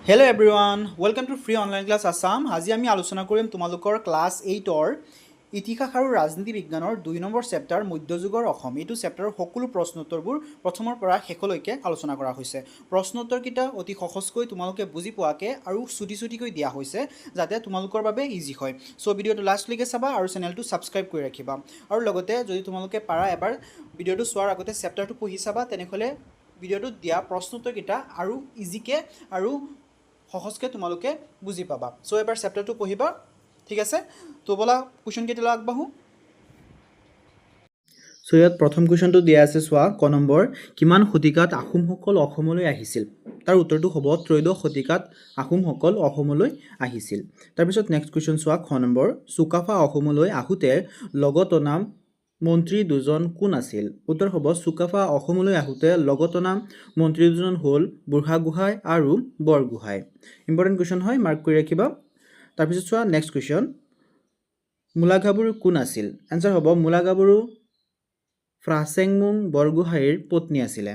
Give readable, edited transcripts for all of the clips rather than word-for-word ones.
Hello everyone, welcome to Free Online Class Assam. আজি আমি আলোচনা কৰিম তোমালোকৰ ক্লাছ 8ৰ ইতিহাস আৰু ৰাজনীতি বিজ্ঞানৰ 2 নম্বৰ চেপ্টাৰ মধ্যযুগৰ অসম। এইটো চেপ্টাৰৰ সকলো প্ৰশ্নোত্তৰবোৰ প্ৰথমৰ পৰা শেষলৈকে আলোচনা কৰা হৈছে। প্ৰশ্নোত্তৰকেইটা অতি সহজকৈ তোমালোকে বুজি পোৱাকৈ আৰু ছুটিকৈ দিয়া হৈছে যাতে তোমালোকৰ বাবে ইজি হয়। সো ভিডিঅ'টো লাষ্টলৈকে চাবা আৰু চেনেলটো ছাবস্ক্ৰাইব কৰি ৰাখিবা। আৰু লগতে যদি তোমালোকে পাৰা এবাৰ ভিডিঅ'টো চোৱাৰ আগতে চেপ্টাৰটো পঢ়ি চাবা, তেনেহ'লে ভিডিঅ'টোত দিয়া প্ৰশ্নোত্তৰকেইটা আৰু ইজিকৈ আৰু সহজকৈ তোমালোকে বুজি পাবা। সো এবাৰ চেপ্টাৰটো পঢ়িবা, ঠিক আছে? তো বলা কুৱেশ্যন কেইটালৈ আগবাঢ়ো। সো ইয়াত প্ৰথম কুৱেশ্যনটো দিয়া আছে, চোৱা ক নম্বৰ, কিমান শতিকাত আহোমসকল অসমলৈ আহিছিল? তাৰ উত্তৰটো হ'ব ত্ৰয়োদশ শতিকাত আহোমসকল অসমলৈ আহিছিল। তাৰপিছত নেক্সট কুৱেশ্যন চোৱা খ নম্বৰ, চুকাফা অসমলৈ আহোঁতে লগত অনা মন্ত্ৰী দুজন কোন আছিল? উত্তৰ হ'ব চুকাফা অসমলৈ আহোঁতে লগত অনা মন্ত্ৰী দুজন হ'ল বুঢ়াগোহাঁই আৰু বৰগোহাঁই। ইম্পৰ্টেণ্ট কুৱেশ্যন হয়, মাৰ্ক কৰি ৰাখিবা। তাৰপিছত চোৱা নেক্সট কুৱেশ্যন, মূলাগাবৰু কোন আছিল? এনচাৰ হ'ব মূলাগাবৰু ফ্ৰাচেংমুং বৰগোহাঁইৰ পত্নী আছিলে।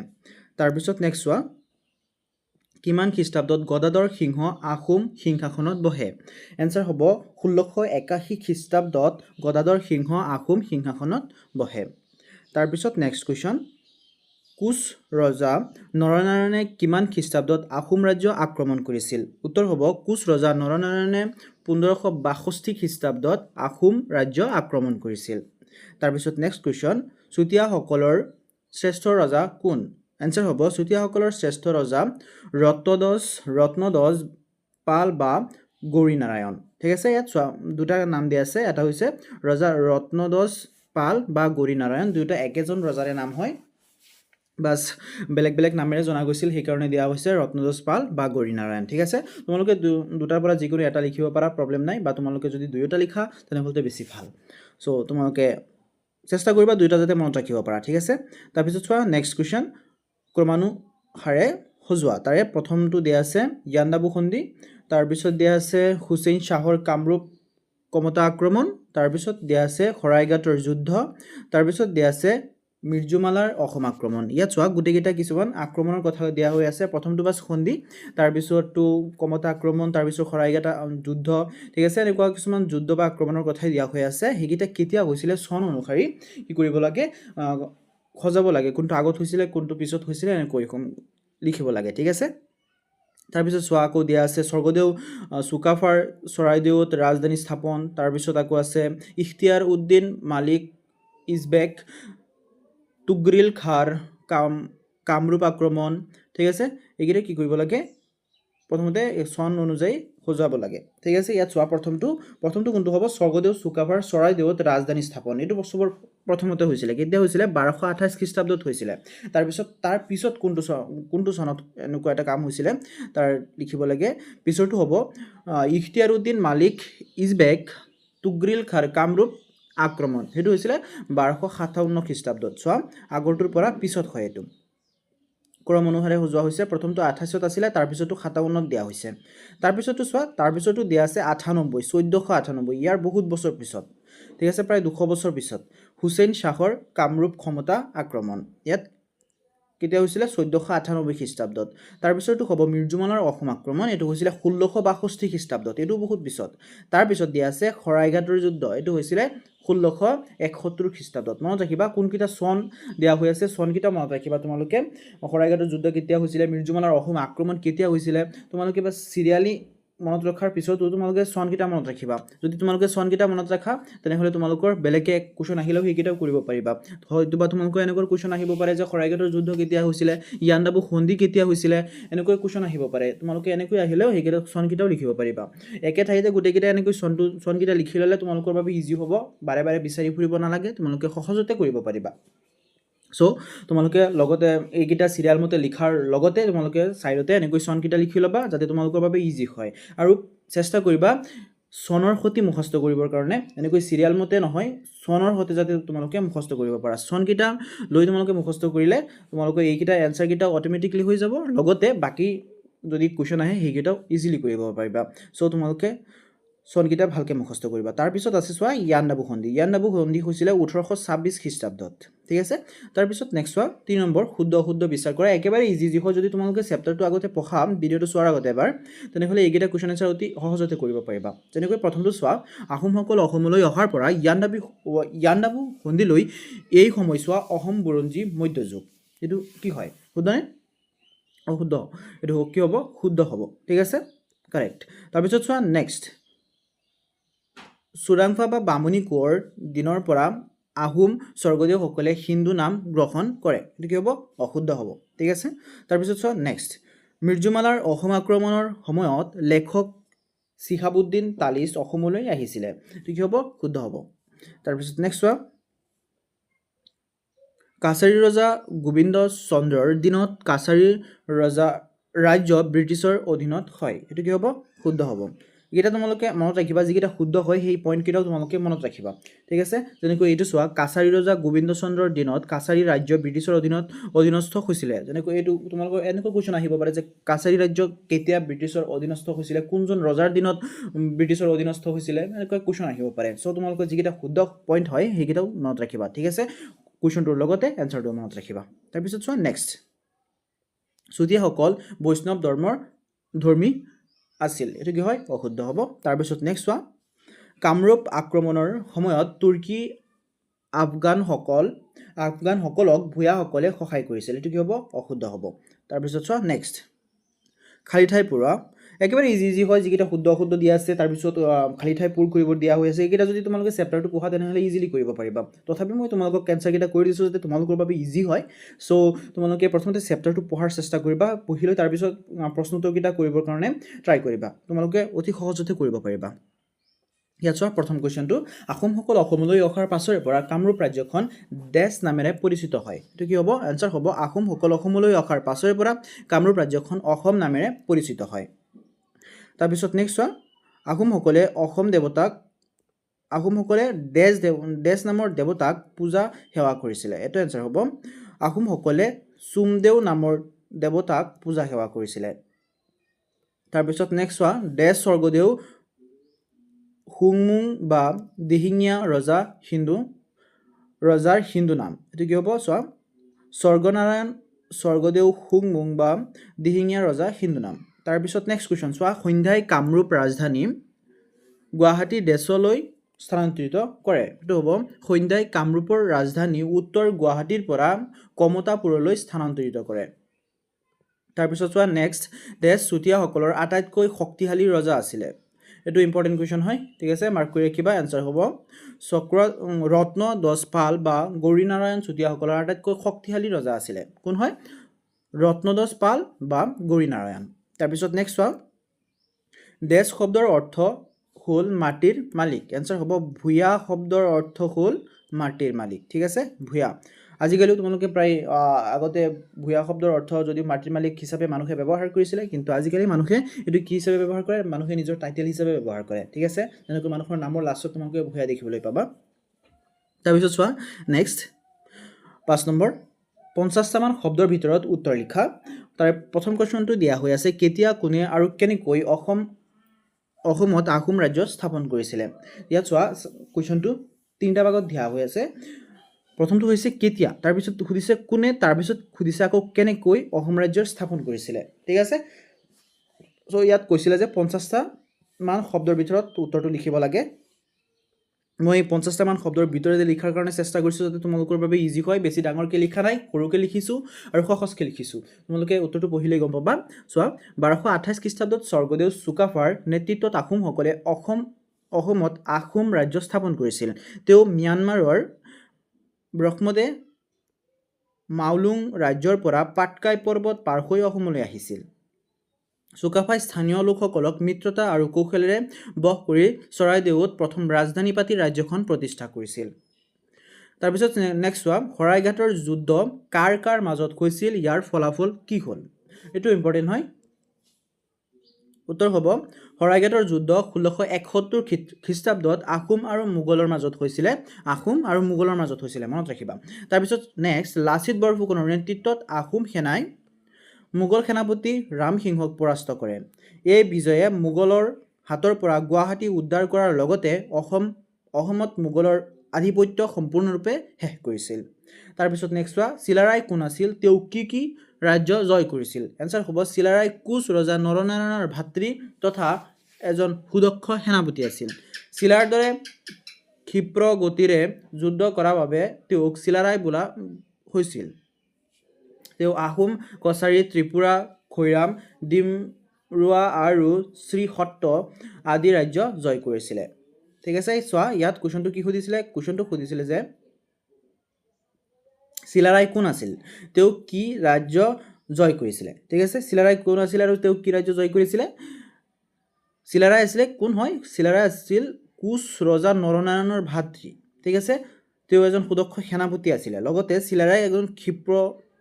তাৰপিছত নেক্সট চোৱা, কিমান খ্ৰীষ্টাব্দত গদাধৰ সিংহ আহোম সিংহাসনত বহে? এনচাৰ হ'ব 1681 খ্ৰীষ্টাব্দত গদাধৰ সিংহ আহোম সিংহাসনত বহে। তাৰপিছত নেক্সট কুৱেশ্যন, কোচ ৰজা নৰনাৰায়ণে কিমান খ্ৰীষ্টাব্দত আহোম ৰাজ্য আক্ৰমণ কৰিছিল? উত্তৰ হ'ব কোচ ৰজা নৰনাৰায়ণে 1562 খ্ৰীষ্টাব্দত আহোম ৰাজ্য আক্ৰমণ কৰিছিল। তাৰপিছত নেক্সট কুৱেশ্যন, চুতীয়াসকলৰ শ্ৰেষ্ঠ ৰজা কোন? এনচাৰ হ'ব চুতীয়াসকলৰ শ্ৰেষ্ঠ ৰজা ৰত্নদজ পাল বা গৌৰীনাৰায়ণ। ঠিক আছে, ইয়াত চোৱা দুটা নাম দিয়া আছে, এটা হৈছে ৰজা ৰত্নদজ পাল বা গৌৰীনাৰায়ণ, দুয়োটা একেজন ৰজাৰে নাম হয়, বাছ বেলেগ বেলেগ নামেৰে জনা গৈছিল, সেইকাৰণে দিয়া হৈছে ৰত্নদজ পাল বা গৌৰীনাৰায়ণ। ঠিক আছে, তোমালোকে দুটাৰ পৰা যিকোনো এটা লিখিব পাৰা, প্ৰব্লেম নাই, বা তোমালোকে যদি দুয়োটা লিখা তেনেহ'লে বেছি ভাল। চ' তোমালোকে চেষ্টা কৰিবা দুয়োটা যাতে মনত ৰাখিব পাৰা। ঠিক আছে, তাৰপিছত চোৱা নেক্সট কুৱেশ্যন, ক্ৰমানুসাৰে সজোৱা। তাৰে প্ৰথমটো দিয়া আছে ইয়াণ্ডাবু সন্ধি, তাৰপিছত দিয়া আছে হুছেইন শ্বাহৰ কামৰূপ কমতা আক্ৰমণ, তাৰপিছত দিয়া আছে শৰাইঘাটৰ যুদ্ধ, তাৰপিছত দিয়া আছে মিৰ্জুমালাৰ অসম আক্ৰমণ। ইয়াত চোৱা গোটেইকেইটা কিছুমান আক্ৰমণৰ কথা দিয়া হৈ আছে। প্ৰথমটো বাছ সন্ধি, তাৰপিছতটো কমতা আক্ৰমণ, তাৰপিছত শৰাইঘাট যুদ্ধ। ঠিক আছে, এনেকুৱা কিছুমান যুদ্ধ বা আক্ৰমণৰ কথাই দিয়া হৈ আছে। সেইকেইটা কেতিয়া হৈছিলে চন অনুসৰি কি কৰিব লাগে, সজাব লাগে, কোনটো আগত হৈছিলে কোনটো পিছত হৈছিলে এনেকৈ লিখিব লাগে। ঠিক আছে, তাৰপিছত চোৱা আকৌ দিয়া আছে স্বৰ্গদেউ চুকাফাৰ চৰাইদেউত ৰাজধানী স্থাপন, তাৰপিছত আকৌ আছে ইখতিয়াৰ উদ্দিন মালিক ইজবেক তুগৰিল খাৰ কামৰূপ আক্ৰমণ। ঠিক আছে, এইকেইটা কি কৰিব লাগে, প্ৰথমতে চন অনুযায়ী সজাব লাগে। ঠিক আছে, ইয়াত চোৱা প্ৰথমটো কোনটো হ'ব, স্বৰ্গদেউ চুকাফাৰ চৰাইদেউত ৰাজধানী স্থাপন। এইটো বস্তুবোৰ প্ৰথমতে হৈছিলে, কেতিয়া হৈছিলে, 1228 খ্ৰীষ্টাব্দত হৈছিলে। তাৰ পিছত কোনটো চনত এনেকুৱা এটা কাম হৈছিলে তাৰ লিখিব লাগে। পিছৰটো হ'ব ইখতিয়াৰ উদ্দিন মালিক ইজবেক তুগৰিল খাৰ কামৰূপ আক্ৰমণ, সেইটো হৈছিলে 1257 খ্ৰীষ্টাব্দত। চোৱা আগৰটোৰ পৰা পিছত হয়, এইটো ক্ৰম অনুসাৰে সজোৱা হৈছে। প্ৰথমটো 28ত আছিলে, তাৰপিছতো 57ত দিয়া হৈছে। তাৰপিছতো চোৱা, তাৰপিছতো দিয়া আছে 98, 1498, ইয়াৰ বহুত বছৰ পিছত। ঠিক আছে, প্ৰায় 200 বছৰ পিছত হুছেইন শ্বাহৰ কামৰূপ ক্ষমতা আক্ৰমণ। ইয়াত কেতিয়া হৈছিলে, 1498 খ্ৰীষ্টাব্দত। তাৰপিছতো হ'ব মিৰ্জুমালাৰ অসম আক্ৰমণ, এইটো হৈছিলে 1662 খ্ৰীষ্টাব্দত, এইটো বহুত পিছত। তাৰপিছত দিয়া আছে শৰাইঘাটৰ যুদ্ধ, এইটো হৈছিলে 1671 খ্ৰীষ্টাব্দত। মনত ৰাখিবা কোনকেইটা চন দিয়া হৈ আছে, চনকেইটা মনত ৰাখিবা তোমালোকে। শৰাইঘাটৰ যুদ্ধ কেতিয়া হৈছিলে, মিৰ্জুমালাৰ অসম আক্ৰমণ কেতিয়া হৈছিলে, তোমালোকে বা চিৰিয়ালি মনত ৰখাৰ পিছতো তোমালোকে চনকেইটা মনত ৰাখিবা। যদি তোমালোকে চনকেইটা মনত ৰাখা তেনেহ'লে তোমালোকৰ বেলেগে কুৱেশ্যন আহিলেও সেইকেইটাও কৰিব পাৰিবা। হয়তো বা তোমালোকৰ এনেকুৱা কুৱেশ্যন আহিব পাৰে যে শৰাইঘাটৰ যুদ্ধ কেতিয়া হৈছিলে, ইয়াণ্ডাবু সন্ধি কেতিয়া হৈছিলে, এনেকৈ কুৱেশ্যন আহিব পাৰে। তোমালোকে এনেকৈ আহিলেও সেইকেইটা চনকেইটাও লিখিব পাৰিবা। একে ঠাইতে গোটেইকেইটা এনেকৈ চনকেইটা লিখি ল'লে তোমালোকৰ বাবে ইজি হ'ব, বাৰে বাৰে বিচাৰি ফুৰিব নালাগে, তোমালোকে সহজতে কৰিব পাৰিবা। চ' তোমালোকে লগতে এইকেইটা চিৰিয়েল মতে লিখাৰ লগতে তোমালোকে ছাইডতে এনেকৈ চনকেইটা লিখি ল'বা যাতে তোমালোকৰ বাবে ইজি হয়। আৰু চেষ্টা কৰিবা চনৰ সৈতে মুখস্থ কৰিবৰ কাৰণে, এনেকৈ চিৰিয়েল মতে নহয়, চনৰ সৈতে যাতে তোমালোকে মুখস্থ কৰিব পাৰা। চনকেইটা লৈ তোমালোকে মুখস্থ কৰিলে তোমালোকৰ এইকেইটা এনচাৰকেইটা অট'মেটিকলি হৈ যাব, লগতে বাকী যদি কুৱেশ্যন আহে সেইকেইটাও ইজিলি কৰিব পাৰিবা। চ' তোমালোকে চনকেইটা ভালকৈ মুখস্থ কৰিবা তাৰপিছত আছে চোৱা ইয়াণ্ডাবু সন্ধি হৈছিলে 1826 খ্ৰীষ্টাব্দত ঠিক আছে তাৰপিছত নেক্সট চোৱা 3 নম্বৰ শুদ্ধ অশুদ্ধ বিচাৰ কৰা একেবাৰে ইজি হয় যদি তোমালোকে চেপ্টাৰটো আগতে পঢ়া ভিডিঅ'টো চোৱাৰ আগতে এবাৰ তেনেহ'লে এইকেইটা কুৱেশ্যন এনচাৰ অতি সহজতে কৰিব পাৰিবা যেনেকৈ প্ৰথমটো চোৱা আহোমসকল অসমলৈ অহাৰ পৰা ইয়াণ্ডাবু সন্ধিলৈ এই সময়ছোৱা অসম বুৰঞ্জী মধ্যযুগ এইটো কি হয় শুদ্ধনে অশুদ্ধ এইটো কি হ'ব শুদ্ধ হ'ব ঠিক আছে কাৰেক্ট তাৰপিছত চোৱা নেক্সট চুৰাংফা বা বামুণী কোঁৱৰ দিনৰ পৰা আহোম স্বৰ্গদেউসকলে হিন্দু নাম গ্ৰহণ কৰে এইটো কি হ'ব অশুদ্ধ হ'ব ঠিক আছে তাৰপিছত চোৱা নেক্সট মিৰ্জুমালাৰ অসম আক্ৰমণৰ সময়ত লেখক চিহাবুদ্দিন তালিচ অসমলৈ আহিছিলে এইটো কি হ'ব শুদ্ধ হ'ব তাৰপিছত নেক্সট চোৱা কাছাৰী ৰজা গোবিন্দ চন্দ্ৰৰ দিনত কাছাৰী ৰাজ্য ব্ৰিটিছৰ অধীনত হয় এইটো কি হ'ব শুদ্ধ হ'ব এইকেইটা তোমালোকে মনত ৰাখিবা যিকেইটা শুদ্ধ হয় সেই পইণ্টকেইটাও তোমালোকে মনত ৰাখিবা ঠিক আছে যেনেকৈ এইটো চোৱা কাছাৰী ৰজা গোবিন্দ চন্দ্ৰৰ দিনত কাছাৰী ৰাজ্য ব্ৰিটিছৰ অধীনস্থ হৈছিলে যেনেকৈ এইটো তোমালোকৰ এনেকুৱা কুৱেশ্যন আহিব পাৰে যে কাছাৰী ৰাজ্য কেতিয়া ব্ৰিটিছৰ অধীনস্থ হৈছিলে কোনজন ৰজাৰ দিনত ব্ৰিটিছৰ অধীনস্থ হৈছিলে এনেকুৱা কুৱেশ্যন আহিব পাৰে চ' তোমালোকৰ যিকেইটা শুদ্ধ পইণ্ট হয় সেইকেইটাও মনত ৰাখিবা ঠিক আছে কুৱেশ্যনটোৰ লগতে এনচাৰটো মনত ৰাখিবা তাৰপিছত চোৱা নেক্সট চুতীয়াসকল বৈষ্ণৱ ধৰ্মী আছিল এইটো কি হয় অশুদ্ধ হ'ব তাৰপিছত নেক্সট চোৱা কামৰূপ আক্ৰমণৰ সময়ত তুৰ্কী আফগানসকলক ভূঞাসকলে সহায় কৰিছিল এইটো কি হ'ব অশুদ্ধ হ'ব তাৰপিছত চোৱা নেক্সট খালী ঠাই পূৰোৱা একেবাৰে ইজি হয় যিকেইটা শুদ্ধ অশুদ্ধ দিয়া আছে তাৰপিছত খালী ঠাই পূৰ কৰিব দিয়া হৈ আছে এইকেইটা যদি তোমালোকে চেপ্টাৰটো পঢ়া তেনেহ'লে ইজিলি কৰিব পাৰিবা তথাপি মই তোমালোকক কেঞ্চাৰকেইটা কৰি দিছোঁ যাতে তোমালোকৰ বাবে ইজি হয় চ' তোমালোকে প্ৰথমতে চেপ্টাৰটো পঢ়াৰ চেষ্টা কৰিবা পঢ়ি লৈ তাৰপিছত প্ৰশ্নোত্তৰকেইটা কৰিবৰ কাৰণে ট্ৰাই কৰিবা তোমালোকে অতি সহজতে কৰিব পাৰিবা ইয়াত চোৱা প্ৰথম কুৱেশ্যনটো আহোমসকল অসমলৈ অহাৰ পাছৰে পৰা কামৰূপ ৰাজ্যখন ডেছ নামেৰে পৰিচিত হয় এইটো কি হ'ব এনচাৰ হ'ব আহোমসকল অসমলৈ অহাৰ পাছৰে পৰা কামৰূপ ৰাজ্যখন অসম নামেৰে পৰিচিত হয় তাৰপিছত নেক্সট চোৱা আহোমসকলে ডেছ নামৰ দেৱতাক পূজা সেৱা কৰিছিলে এইটো এনচাৰ হ'ব আহোমসকলে চুমদেউ নামৰ দেৱতাক পূজা সেৱা কৰিছিলে তাৰপিছত নেক্সট চোৱা ডেছ স্বৰ্গদেউ হুংমুং বা দিহিঙীয়া ৰজাৰ হিন্দু নাম এইটো কি হ'ব চোৱা স্বৰ্গদেউ হুংমুং বা দিহিঙীয়া ৰজা হিন্দু নাম তাৰপিছত নেক্সট কুৱেশ্যন চোৱা সন্ধ্যাই কামৰূপ ৰাজধানী গুৱাহাটী ডেছলৈ স্থানান্তৰিত কৰে এইটো হ'ব সন্ধ্যাই কামৰূপৰ ৰাজধানী উত্তৰ গুৱাহাটীৰ পৰা কমতাপুৰলৈ স্থানান্তৰিত কৰে তাৰপিছত চোৱা নেক্সট ডেছ চুতীয়াসকলৰ আটাইতকৈ শক্তিশালী ৰজা আছিলে এইটো ইম্পৰ্টেণ্ট কুৱেশ্যন হয় ঠিক আছে মাৰ্ক কৰি ৰাখিবা এনচাৰ হ'ব ৰত্নদছ পাল বা গৌৰীনাৰায়ণ চুতীয়াসকলৰ আটাইতকৈ শক্তিশালী ৰজা আছিলে কোন হয় ৰত্নদছ পাল বা গৌৰীনাৰায়ণ তাৰপিছত নেক্সট চোৱা ডেছ শব্দৰ অৰ্থ হ'ল মাটিৰ মালিক এনচাৰ হ'ব ভূঞা শব্দৰ অৰ্থ হ'ল মাটিৰ মালিক ঠিক আছে ভূঞা আজিকালিও তোমালোকে প্ৰায় আগতে ভূঞা শব্দৰ অৰ্থ যদি মাটিৰ মালিক হিচাপে মানুহে ব্যৱহাৰ কৰিছিলে কিন্তু আজিকালি মানুহে এইটো কি হিচাপে ব্যৱহাৰ কৰে মানুহে নিজৰ টাইটেল হিচাপে ব্যৱহাৰ কৰে ঠিক আছে যেনেকৈ মানুহৰ নামৰ লাষ্টত তোমালোকে ভূঞা দেখিবলৈ পাবা তাৰপিছত চোৱা নেক্সট 5 নম্বৰ 50টামান শব্দৰ ভিতৰত উত্তৰ লিখা তাৰ প্ৰথম কুৱেশ্যনটো দিয়া হৈ আছে কেতিয়া কোনে আৰু কেনেকৈ অসমত আহোম ৰাজ্য স্থাপন কৰিছিলে ইয়াত চোৱা কুৱেশ্যনটো 3টা ভাগত দিয়া হৈ আছে প্ৰথমটো হৈছে কেতিয়া তাৰপিছত সুধিছে কোনে তাৰপিছত সুধিছে আকৌ কেনেকৈ অসম ৰাজ্যৰ স্থাপন কৰিছিলে ঠিক আছে চ' ইয়াত কৈছিলে যে 50টা মান শব্দৰ ভিতৰত উত্তৰটো লিখিব লাগে মই 50টা মান শব্দৰ ভিতৰতে লিখাৰ কাৰণে চেষ্টা কৰিছোঁ যাতে তোমালোকৰ বাবে ইজি হয় বেছি ডাঙৰকৈ লিখা নাই সৰুকৈ লিখিছোঁ আৰু সহজকৈ লিখিছোঁ তোমালোকে উত্তৰটো পঢ়িলেই গম পাবা চোৱা 1228 খ্ৰীষ্টাব্দত স্বৰ্গদেউ চুকাফাৰ নেতৃত্বত আহোমসকলে অসমত আহোম ৰাজ্য স্থাপন কৰিছিল তেওঁ ম্যানমাৰৰ ব্ৰহ্মদে মাউলুং ৰাজ্যৰ পৰা পাটকাই পৰ্বত পাৰ হৈ অসমলৈ আহিছিল চুকাফাই স্থানীয় লোকসকলক মিত্ৰতা আৰু কৌশলেৰে বশ কৰি চৰাইদেউত প্ৰথম ৰাজধানী পাতি ৰাজ্যখন প্ৰতিষ্ঠা কৰিছিল তাৰপিছত নেক্সট চোৱা শৰাইঘাটৰ যুদ্ধ কাৰ মাজত হৈছিল ইয়াৰ ফলাফল কি হ'ল এইটো ইম্পৰ্টেণ্ট হয় উত্তৰ হ'ব শৰাইঘাটৰ যুদ্ধ 1671 খ্ৰীষ্টাব্দত আহোম আৰু মোগলৰ মাজত হৈছিলে মনত ৰাখিবা তাৰপিছত নেক্সট লাচিত বৰফুকনৰ নেতৃত্বত আহোম সেনাই মোগল সেনাপতি ৰামসিংহক পৰাস্ত কৰে এই বিজয়ে মোগলৰ হাতৰ পৰা গুৱাহাটী উদ্ধাৰ কৰাৰ লগতে অসমত মোগলৰ আধিপত্য সম্পূৰ্ণৰূপে শেষ কৰিছিল। তাৰপিছত নেক্সট চোৱা, চিলাৰায় কোন আছিল, তেওঁ কি ৰাজ্য জয় কৰিছিল? এনচাৰ হ'ব চিলাৰায় কোচ ৰজা নৰনাৰায়ণৰ ভাতৃ তথা এজন সুদক্ষ সেনাপতি আছিল। চিলাৰ দৰে ক্ষিপ্ৰ গতিৰে যুদ্ধ কৰাৰ বাবে তেওঁক চিলাৰায় বোলা হৈছিল। তেওঁ আহোম, কছাৰী, ত্ৰিপুৰা, খৈৰাম, ডিমৰুৱা আৰু শ্ৰীসত্ৰ আদি ৰাজ্য জয় কৰিছিলে। ঠিক আছে, চোৱা ইয়াত কুৱেশ্যনটো কি সুধিছিলে? কুৱেশ্যনটো সুধিছিলে যে চিলাৰায় কোন আছিল, তেওঁ কি ৰাজ্য জয় কৰিছিলে? ঠিক আছে, চিলাৰায় কোন আছিল আৰু তেওঁ কি ৰাজ্য জয় কৰিছিলে? চিলাৰায় আছিলে কোন হয়? চিলাৰায় আছিল কোচ ৰজা নৰনাৰায়ণৰ ভাতৃ। ঠিক আছে, তেওঁ এজন সুদক্ষ সেনাপতি আছিলে। লগতে চিলাৰায় এজন ক্ষিপ্ৰ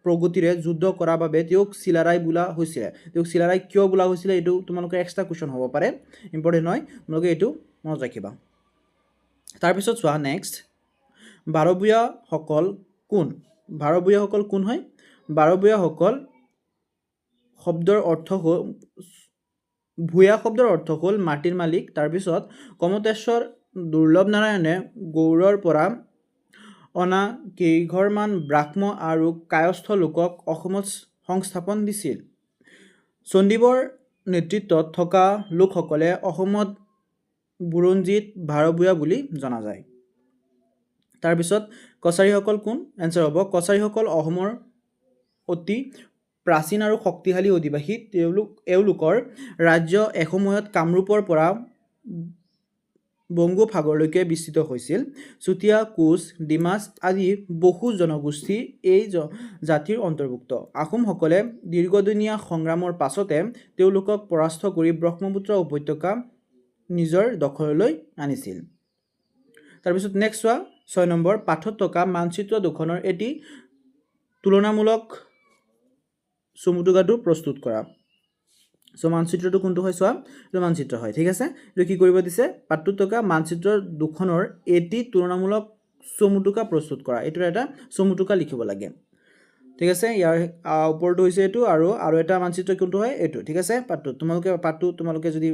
প্ৰগতিৰে যুদ্ধ কৰাৰ বাবে তেওঁক চিলাৰায় বোলা হৈছিলে। তেওঁক চিলাৰায় কিয় বোলা হৈছিলে এইটো তোমালোকৰ এক্সট্ৰা কুৱেশ্যন হ'ব পাৰে, ইম্পৰ্টেণ্ট হয়, তোমালোকে এইটো মনত ৰাখিবা। তাৰপিছত চোৱা নেক্সট, বাৰভূঞাসকল কোন? বাৰভূঞাসকল কোন হয়? বাৰভূঞাসকল শব্দৰ অৰ্থ হ'ল, ভূঞা শব্দৰ অৰ্থ হ'ল মাটিৰ মালিক। তাৰপিছত কমতেশ্বৰ দুৰ্লভ নাৰায়ণে গৌড়ৰ পৰা অনা কেইঘৰমান ব্ৰাহ্ম আৰু কায়স্থ লোকক অসমত সংস্থাপন দিছিল। চণ্ডীবৰ নেতৃত্বত থকা লোকসকলে অসমত বুৰঞ্জীত বাৰভূঞা বুলি জনা যায়। তাৰপিছত কছাৰীসকল কোন? এনচাৰ হ'ব কছাৰীসকল অসমৰ অতি প্ৰাচীন আৰু শক্তিশালী অধিবাসী। এওঁলোকৰ ৰাজ্য এসময়ত কামৰূপৰ পৰা বংগোপসাগৰলৈকে বিস্তৃত হৈছিল। চুতীয়া, কোচ, ডিমাছ আদি বহু জনগোষ্ঠী এই জাতিৰ অন্তৰ্ভুক্ত। আহোমসকলে দীৰ্ঘদিনীয়া সংগ্ৰামৰ পাছতে তেওঁলোকক পৰাস্ত কৰি ব্ৰহ্মপুত্ৰ উপত্যকা নিজৰ দখললৈ আনিছিল। তাৰপিছত নেক্সট চোৱা 6 নম্বৰ, পাঠত থকা মানচিত্ৰ দুখনৰ এটি তুলনামূলক চমুটোকাটো প্ৰস্তুত কৰা। চ' মানচিত্ৰটো কোনটো হয় চোৱা, এইটো মানচিত্ৰ হয়। ঠিক আছে, এইটো কি কৰিব দিছে? পাঠটোত থকা মানচিত্ৰ দুখনৰ এটি তুলনামূলক চমুটোকা প্ৰস্তুত কৰা। এইটোৰ এটা চমুটোকা লিখিব লাগে। ঠিক আছে, ইয়াৰ ওপৰটো হৈছে এইটো আৰু এটা মানচিত্ৰ কোনটো হয়? এইটো। ঠিক আছে, পাঠটো তোমালোকে যদি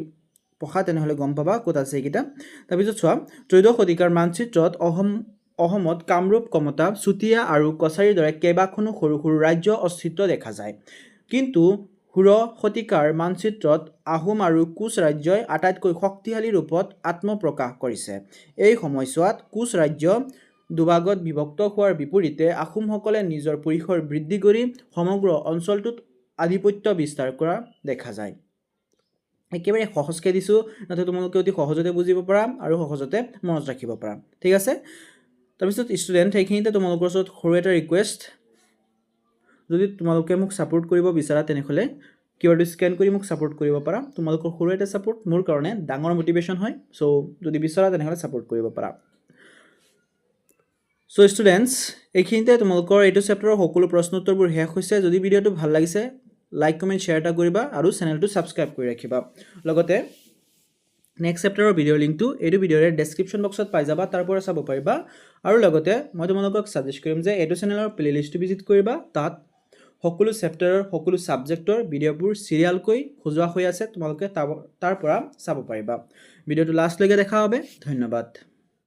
পঢ়া তেনেহ'লে গম পাবা ক'ত আছে এইকেইটা। তাৰপিছত চোৱা, ত্ৰয়োদশ শতিকাৰ মানচিত্ৰত অসমত কামৰূপ, কমতা, চুতীয়া আৰু কছাৰীৰ দৰে কেইবাখনো সৰু সৰু ৰাজ্য অস্তিত্ব দেখা যায়। কিন্তু ষোড়শ শতিকাৰ মানচিত্ৰত আহোম আৰু কোচ ৰাজ্যই আটাইতকৈ শক্তিশালী ৰূপত আত্মপ্ৰকাশ কৰিছে। এই সময়ছোৱাত কোচ ৰাজ্য দুভাগত বিভক্ত হোৱাৰ বিপৰীতে আহোমসকলে নিজৰ পৰিসৰ বৃদ্ধি কৰি সমগ্ৰ অঞ্চলটোত আধিপত্য বিস্তাৰ কৰা দেখা যায়। একেবাৰে সহজকৈ দিছোঁ, যাতে তোমালোকে অতি সহজতে বুজিব পাৰা আৰু সহজতে মনত ৰাখিব পাৰা। ঠিক আছে, তাৰপিছত ষ্টুডেণ্ট সেইখিনিতে তোমালোকৰ ওচৰত সৰু এটা ৰিকুৱেষ্ট, যদি তোমালোকে মোক ছাপোৰ্ট কৰিব বিচাৰা তেনেহ'লে কিউআৰটো স্কেন কৰি মোক ছাপোৰ্ট কৰিব পাৰা। তোমালোকৰ সৰু এটা ছাপোৰ্ট মোৰ কাৰণে ডাঙৰ মটিভেশ্যন হয়। চ' যদি বিচৰা তেনেহ'লে ছাপোৰ্ট কৰিব পাৰা। চ' ষ্টুডেণ্টছ, এইখিনিতে তোমালোকৰ এইটো চেপ্টাৰৰ সকলো প্ৰশ্ন উত্তৰবোৰ শেষ হৈছে। যদি ভিডিঅ'টো ভাল লাগিছে লাইক, কমেণ্ট, শ্বেয়াৰ এটা কৰিবা আৰু চেনেলটো ছাবস্ক্ৰাইব কৰি ৰাখিবা। লগতে নেক্সট চেপ্টাৰৰ ভিডিঅ'ৰ লিংকটো এইটো ভিডিঅ'ৰে ডেছক্ৰিপশ্যন বক্সত পাই যাবা, তাৰ পৰা চাব পাৰিবা। আৰু লগতে মই তোমালোকক ছাজেষ্ট কৰিম যে এইটো চেনেলৰ প্লেলিষ্টটো ভিজিট কৰিবা। তাত সকলো চেপ্টাৰৰ সকলো ছাবজেক্টৰ ভিডিঅ'বোৰ চিৰিয়েলকৈ সজোৱা হৈ আছে, তোমালোকে তাৰ পৰা চাব পাৰিবা। ভিডিঅ'টো লাষ্টলৈকে দেখা বাবে ধন্যবাদ।